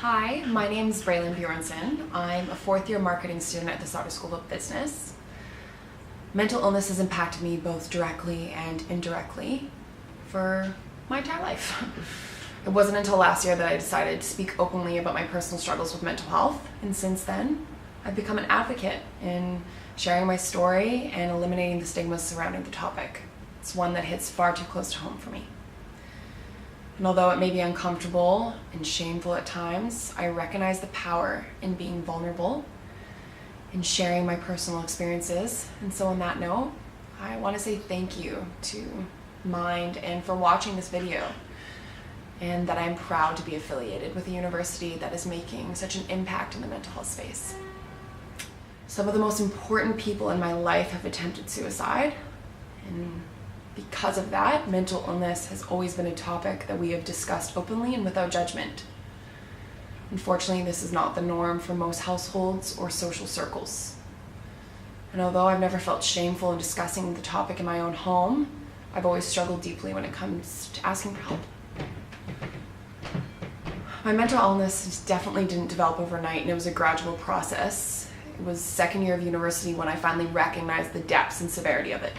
Hi, my name is Braelyn Bjornson. I'm a fourth-year marketing student at the Sauder School of Business. Mental illness has impacted me both directly and indirectly for my entire life. It wasn't until last year that I decided to speak openly about my personal struggles with mental health, and since then, I've become an advocate in sharing my story and eliminating the stigmas surrounding the topic. It's one that hits far too close to home for me. And although it may be uncomfortable and shameful at times, I recognize the power in being vulnerable and sharing my personal experiences. And so on that note, I want to say thank you to Mind and for watching this video, and that I'm proud to be affiliated with a university that is making such an impact in the mental health space. Some of the most important people in my life have attempted suicide, and because of that, mental illness has always been a topic that we have discussed openly and without judgment. Unfortunately, this is not the norm for most households or social circles. And although I've never felt shameful in discussing the topic in my own home, I've always struggled deeply when it comes to asking for help. My mental illness definitely didn't develop overnight, and it was a gradual process. It was second year of university when I finally recognized the depths and severity of it.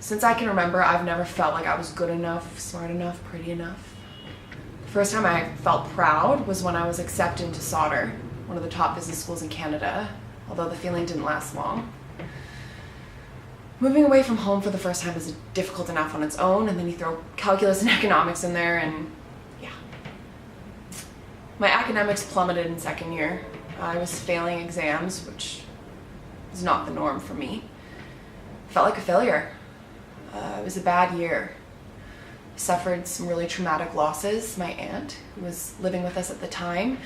Since I can remember, I've never felt like I was good enough, smart enough, pretty enough. The first time I felt proud was when I was accepted into Sauder, one of the top business schools in Canada, although the feeling didn't last long. Moving away from home for the first time is difficult enough on its own, and then you throw calculus and economics in there, and yeah. My academics plummeted in second year. I was failing exams, which is not the norm for me. I felt like a failure. It was a bad year. I suffered some really traumatic losses. My aunt, who was living with us at the time,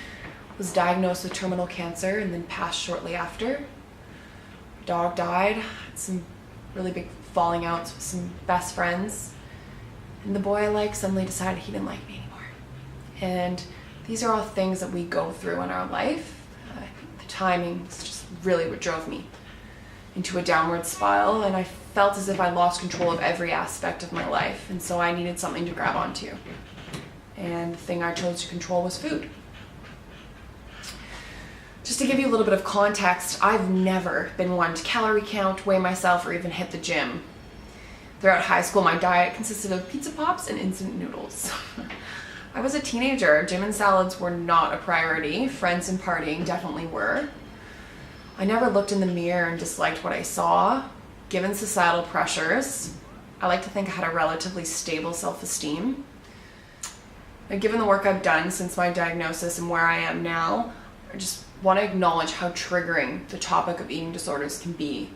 was diagnosed with terminal cancer and then passed shortly after. My dog died. Had some really big falling outs with some best friends. And the boy I liked suddenly decided he didn't like me anymore. And these are all things that we go through in our life. The timing was just really what drove me into a downward spiral, and I felt as if I lost control of every aspect of my life, and so I needed something to grab onto. And the thing I chose to control was food. Just to give you a little bit of context, I've never been one to calorie count, weigh myself, or even hit the gym. Throughout high school, my diet consisted of pizza pops and instant noodles. I was a teenager. Gym and salads were not a priority. Friends and partying definitely were. I never looked in the mirror and disliked what I saw. Given societal pressures, I like to think I had a relatively stable self-esteem. But given the work I've done since my diagnosis and where I am now, I just want to acknowledge how triggering the topic of eating disorders can be.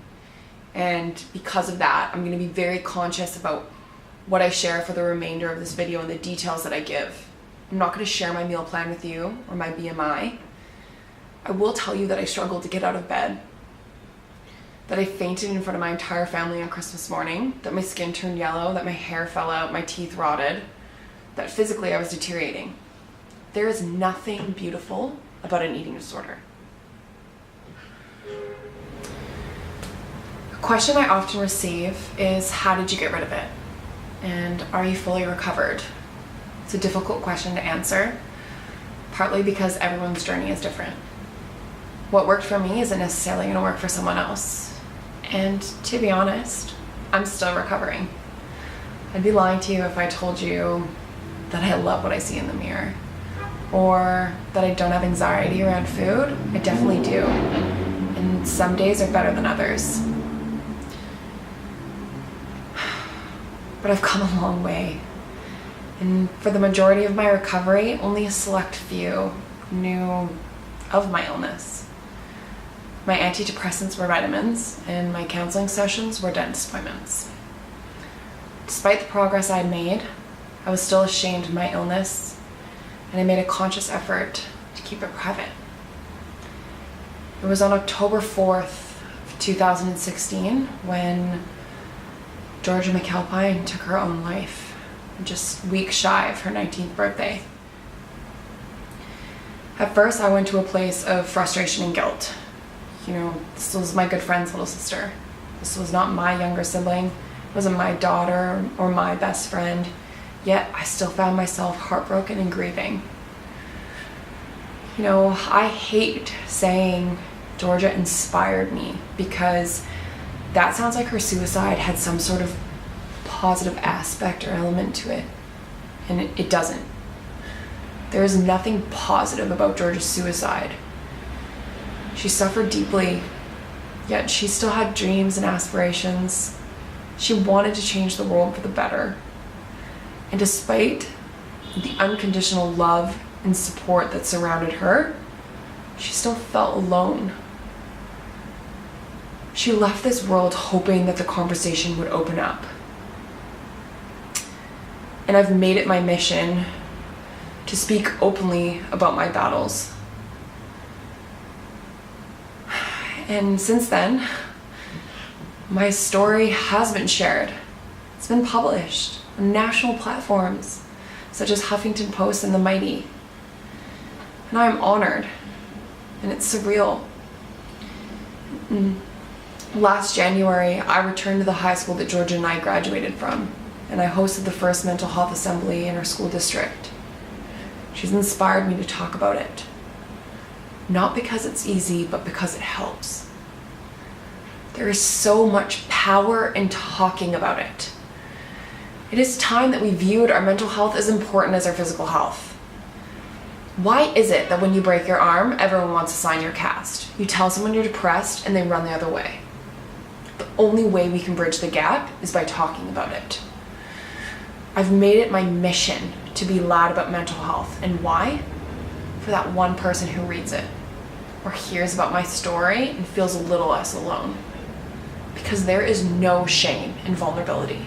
And because of that, I'm going to be very conscious about what I share for the remainder of this video and the details that I give. I'm not going to share my meal plan with you or my BMI. I will tell you that I struggled to get out of bed, that I fainted in front of my entire family on Christmas morning, that my skin turned yellow, that my hair fell out, my teeth rotted, that physically I was deteriorating. There is nothing beautiful about an eating disorder. A question I often receive is, how did you get rid of it? And are you fully recovered? It's a difficult question to answer, partly because everyone's journey is different. What worked for me isn't necessarily going to work for someone else. And to be honest, I'm still recovering. I'd be lying to you if I told you that I love what I see in the mirror, or that I don't have anxiety around food. I definitely do. And some days are better than others. But I've come a long way. And for the majority of my recovery, only a select few knew of my illness. My antidepressants were vitamins, and my counseling sessions were dentist appointments. Despite the progress I had made, I was still ashamed of my illness, and I made a conscious effort to keep it private. It was on October 4th, 2016, when Georgia McAlpine took her own life, just weeks shy of her 19th birthday. At first, I went to a place of frustration and guilt. This was my good friend's little sister. This was not my younger sibling. It wasn't my daughter or my best friend. Yet I still found myself heartbroken and grieving. You know, I hate saying Georgia inspired me because that sounds like her suicide had some sort of positive aspect or element to it. And it doesn't. There is nothing positive about Georgia's suicide. She suffered deeply, yet she still had dreams and aspirations. She wanted to change the world for the better. And despite the unconditional love and support that surrounded her, she still felt alone. She left this world hoping that the conversation would open up. And I've made it my mission to speak openly about my battles. And since then, my story has been shared. It's been published on national platforms such as Huffington Post and The Mighty. And I am honored, and it's surreal. Last January, I returned to the high school that Georgia and I graduated from, and I hosted the first mental health assembly in our school district. She's inspired me to talk about it. Not because it's easy, but because it helps. There is so much power in talking about it. It is time that we viewed our mental health as important as our physical health. Why is it that when you break your arm, everyone wants to sign your cast? You tell someone you're depressed and they run the other way. The only way we can bridge the gap is by talking about it. I've made it my mission to be loud about mental health. And why? For that one person who reads it or hears about my story and feels a little less alone. Because there is no shame in vulnerability.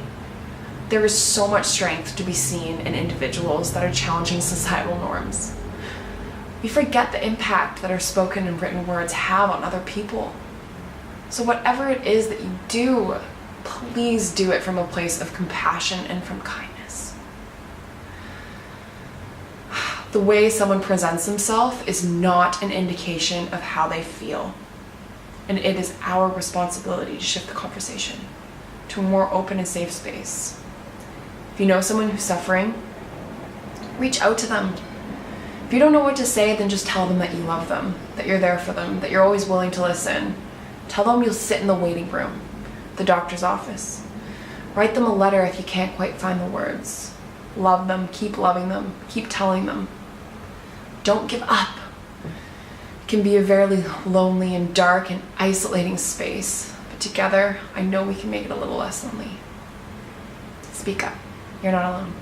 There is so much strength to be seen in individuals that are challenging societal norms. We forget the impact that our spoken and written words have on other people. So whatever it is that you do, please do it from a place of compassion and from kindness. The way someone presents themselves is not an indication of how they feel. And it is our responsibility to shift the conversation to a more open and safe space. If you know someone who's suffering, reach out to them. If you don't know what to say, then just tell them that you love them, that you're there for them, that you're always willing to listen. Tell them you'll sit in the waiting room, the doctor's office. Write them a letter if you can't quite find the words. Love them, keep loving them, keep telling them. Don't give up. It can be a very lonely and dark and isolating space, but together, I know we can make it a little less lonely. Speak up. You're not alone.